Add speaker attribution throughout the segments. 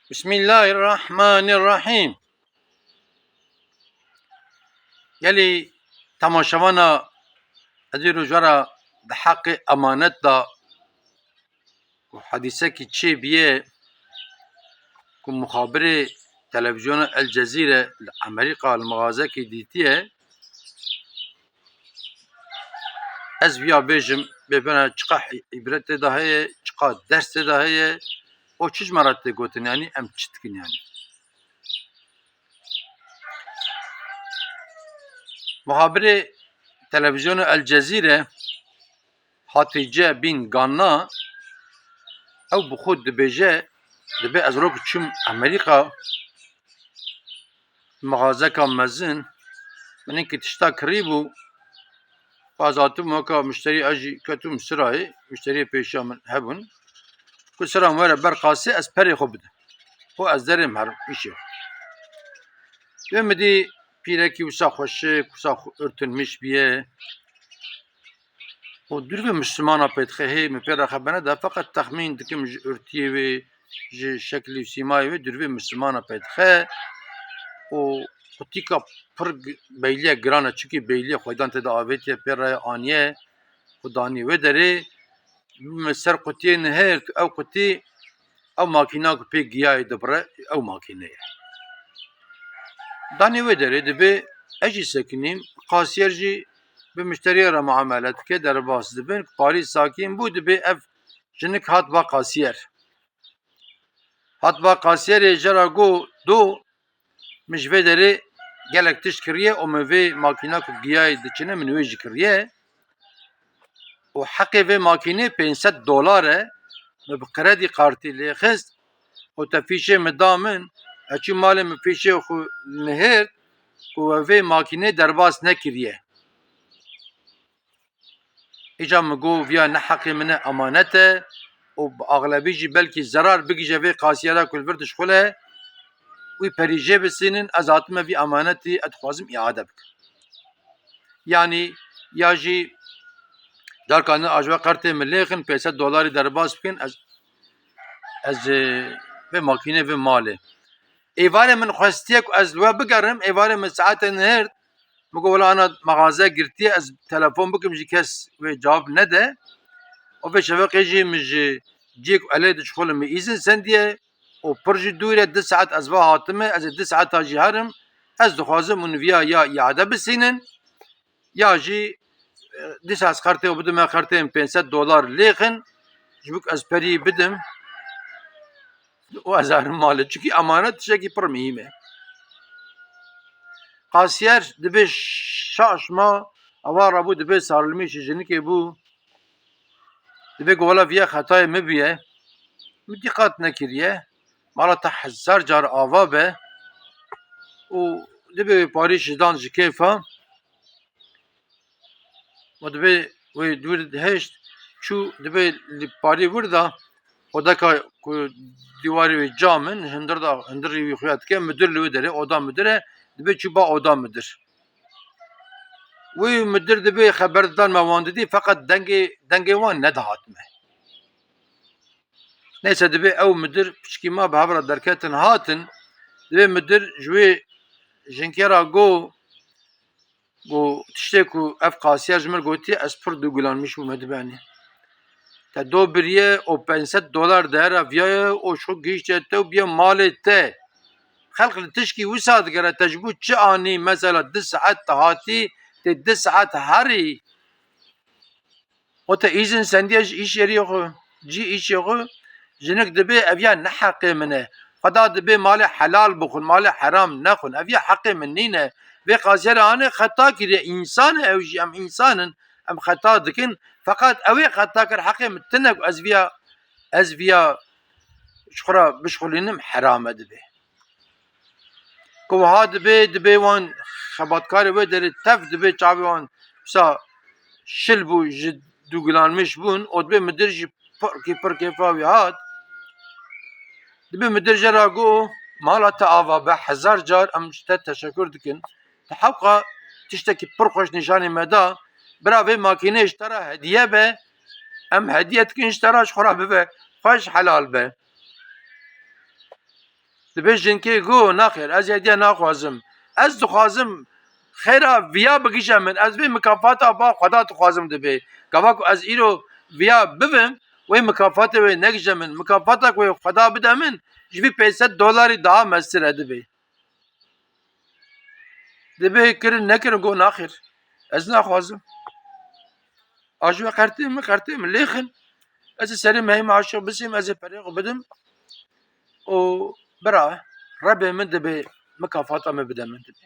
Speaker 1: بسم الله الرحمن الرحیم. یلی تماشاوانا ادی روزوارا ده حق امانت دا و حدیثه کی چی بیه که مخابر تلویزیون الجزیره امریکا المغازه کی دیتیه از بیا بیجم ببینه چقا عبرت ده هیه چقا درس ده هیه o çiz maratte gotin yani em çitkin yani. Muhabiri televizyonu El Cezire Hatice bin Ganna ew bi xwe dibêje dibe ez rok çim Amerîka mağazeka mezin minekî tişta kirîbû baz hatim weka müşterî ez jî ketum sirayê müşteriyê pêşiya min hebûn ku siran were ber qasî ez perê xwe bidim û ez derêm herim îşê wê midî pîrekî wisa xweşik wisa örtülmüş biye û dürvê Müslümana pêdixehê min pê re xebene de feqet texmîn dikim ji örtiyê wê ji şeklî û sîmayê wê dürvê Müslümana pêdixe û qutîka pir beyliyek giran e çikî beyliyê xwedan tê de avêtiye pê re aniye û danî wê derê min ser qutiyê nihêr ku ew qutî ew makîna ku pê giyayê dibire ew makîne ye danî wê derê dibe ez jî sekinîm qasyer jî bi müşteriye re muamelet dike derbas dibin parî sakîn bû dibe ev jinik hat ba qasyer hat ba qasyerê jera got do min ji vê derê gelek tişt kiriye û min vê makîna ku giyayê diçine min wê jî kiriye û heqê vê makînê $500 e min bi kredî kartî lê xist û te fîşê min da min eçî malê min fîşê xwe nihêrt ku vê makînê derbas nekiriye îca min got viya ne heqê min e emanet e û bi axlebî jî belkî zerar bigîje vê qasyera ku li vir dişxule wî perîjê bisînin ez hatime vî emanetî ez dixwazim îade bikim yanî ya jî derkanî ajwe qertê min lêxin $500 derbas bikin ez vê makînê vê malê êvarê min xwestiye ku ez li we bigerim êvarê min saetê nihêrt min got wela ana mexaze girtiye ez telefon bikim ji kes wê cawab nede û vê şeveqê jî min ji ciyê ku elê dişxulim min îzin sendiye û pir jî dûr e 2 saet ez ve hatime ez ê 2 saeta jî herim ez dixwazim hûn viya ya îade bisînin ya jî dîsa ez qertê xwe bidim me qertê min $500 lêxin ji bo ku ez perî bidim û ez herim malê çikî emanet tiştekî pir mihîm e qasyer dibe şaşma ewa rabû dibe salîmî ji jinikê bû dibe got wela viya xetayê min bûye min dîqat nekiriye mala te 1000 car ava be û dibe wê parî ji dan ji kêfa û dibe wê dûr dihêşt çû dibe li parî wir da odeka ku dîwarê wê cam in hindir da hindirê wî xuya dike midir li wê derê oda midir e dibe çû ba oda midir wê midir dibe xeber didan me wan didî feqet dengê wan nedihatime neyse dibe ew midir piçikî ma bi hev re derketin hatin dibe midir ji wê jinkera got tiştê ku ev qasyer ji min gotiye ez pir dûgulanmış bûme dibe anî te do biriye û $500 dihera viyaye û şo gihîştiye te û biye malê te xelq li tişkî wisa digere te ji bo çi anî mesela 2 saet te hatî tê 2 saet herî û te îzin sendiye ji îş yeriyê xwe cî îşê xwe jinik dibe ev ya ne heqê min e xweda dibe malê helal bixwin malê heram nexwin ev ya heqê min nîne vê qasyerê anê xeta kiriye însan e ew jî em însanin em xeta dikin feqet ew ê xeta kir heqê min tune ku ez viya ji xwe re bişxulînim heram e dibe ku wiha dibe wan xebatkarê wê derê tev dibe çavê wan wisa şil bû ji dûgulanmış bûn û dibe midir jî pir kêfa wî hat dibe midir jera got mala te ava be 1000 car em ji te teşekkür dikin te hewqa tiştekî pir xweş nîşanê me da bira vê makînê ji te re hediye be em hediye dikin ji te re ji xwe re bibe xweş helal be dibêjin kê got naxêr ez hediye naxwazim ez dixwazim xêra viya bigîşe min ez vê mikafata ba xweda dixwazim dibe gava ku ez îro viya bibim wê mikafatê wê negije min mikafata ku wê xweda bide min ji vî $500 daha mestir dibe dibe kirin nekirin got naxêr ez naxwazim aj ve qertê min lêxin ez ê serê mehîma aşiq bisêm ez ê perê xwe bidim û bira rebê min dibe mikafata me bide min dibe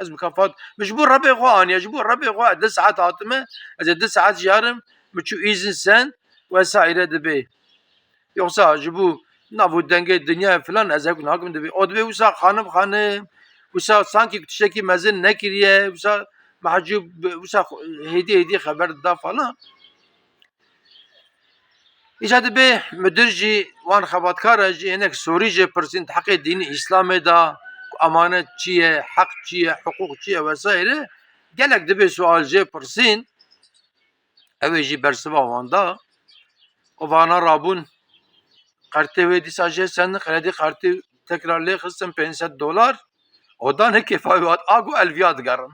Speaker 1: ez mikafat ji bo rebê xwe aniye ji bo rebê xwe 2 saet hatime ez ê 2 saet jarim biçû îzin sen wesaîre dibe yoksa ji bo nav û dengê dinyayê filan ez hek nakim dibe o dibe wisa xanim wisa sankî tiştekî mezin nekiriye wisa mehcûb wisa hêdî xeber da falan îca dibe midir jî wan xebatkara jî hinek sorî jê pirsîn heqê dînî îslamê da emanet çi ye heq çi ye hiqûq çi ye wesaîre gelek dibe sual jê pirsîn ew ê jî bersiva wan da û vana rabûn qertê wê dîsa jê sendin xeledî qertê tekrar lê xistin $500 o da ne kefayê hat a got elviya digerin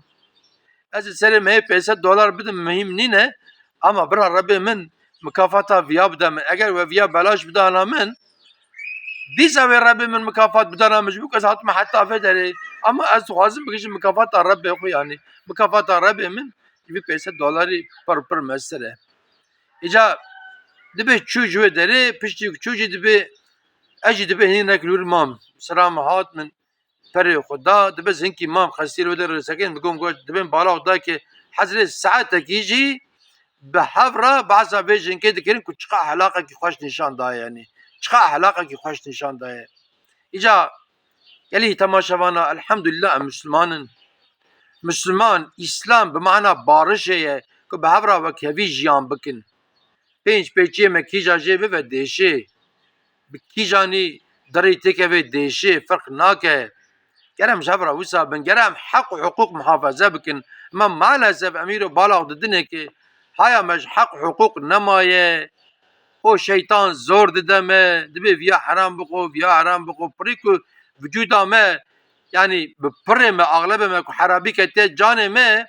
Speaker 1: ez ê serê me $500 bidim mühim nîne ama bira rebê min mikafata viya bide min eger we viya belaş bidana min dîsa wê rebê min mikafat bidana min ji bo ez hatime heta vê derê ama ez dixwazim bigîjim mikafata rebê xwe yanî mikafata rebê min ji vî $500 pir mestir e îca dibe çû ji wê derê piştî ku çû jî dibe ez jî dibe hinek lûr mam sira me hat min perê xwe da dibe hinkî mam xestîr wê de rêsekên digom got dibên balav dayekê hezrê saetekî jî bi hevra behsa vê jinkê dikirin ku çiqa helaqekî xweş nîşan daye yanî çiqa helaqekî xweş nîşan daye îca gelî temaşevana elhemdülillah em Müslümanin Müslüman İslam bi mana barişê ye ku bi hevra wekhevî jiyan bikin pênc pêçiyê me kîja jê bibe dêşê bi kîjanî derê têkeve dêşê firq nake gerem ji hevra wisa bin gerem heq û hiqûq muhafeze bikin me malesef em îro balav di dinekê haya me ji heq û hiqûq nemaye o şeytan zor dide me dibe viya heram bixwe viya heram bixwe pirî ku vücuda me yani bi pirê me axlebê me ku herabî ketiye canê me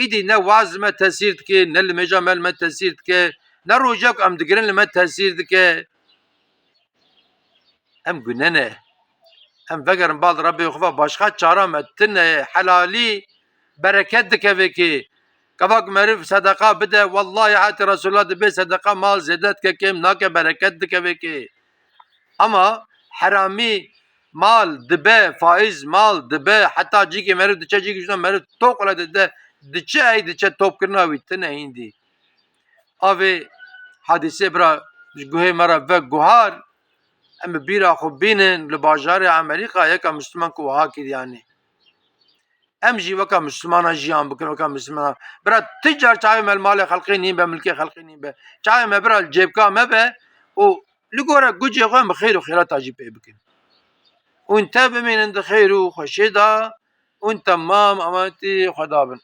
Speaker 1: îdî ne waz me tesîr dike ne li mêja me li me tesîr dike ne rojek em digirin li me tesîr dike em gune ne em vegerin bal rebê xwe başqa çara me tune helalî bereket dikeve kê kevak meriv sedeqa bide wallahi hatî Resulullah dibe sedeqa mal zêde dike kêm nake bereket dikeve kê ama heramî mal dibe faiz mal dibe heta cîkê meriv diçe cîkê jîna meriv tok ile dide diçe ey diçe topkirina wî tune hîndî avê hadîsê bira ji guhê me re ve guhar em bi bîra xwe bînin li bajarê Amerîka yeka Müslüman ku wiha kir yanî em jî weka Müslümanan jiyan bikin weka Müslümanan bira ti car çavê me li malê xelqê nîn be milkê xelqê nîn be çavê me bira li cêbka me be û li gora gucê xwe em bi xêr û xêrata jî pê bikin û te bimînin di xêr û xweşê da û temam emanetî xwe dabin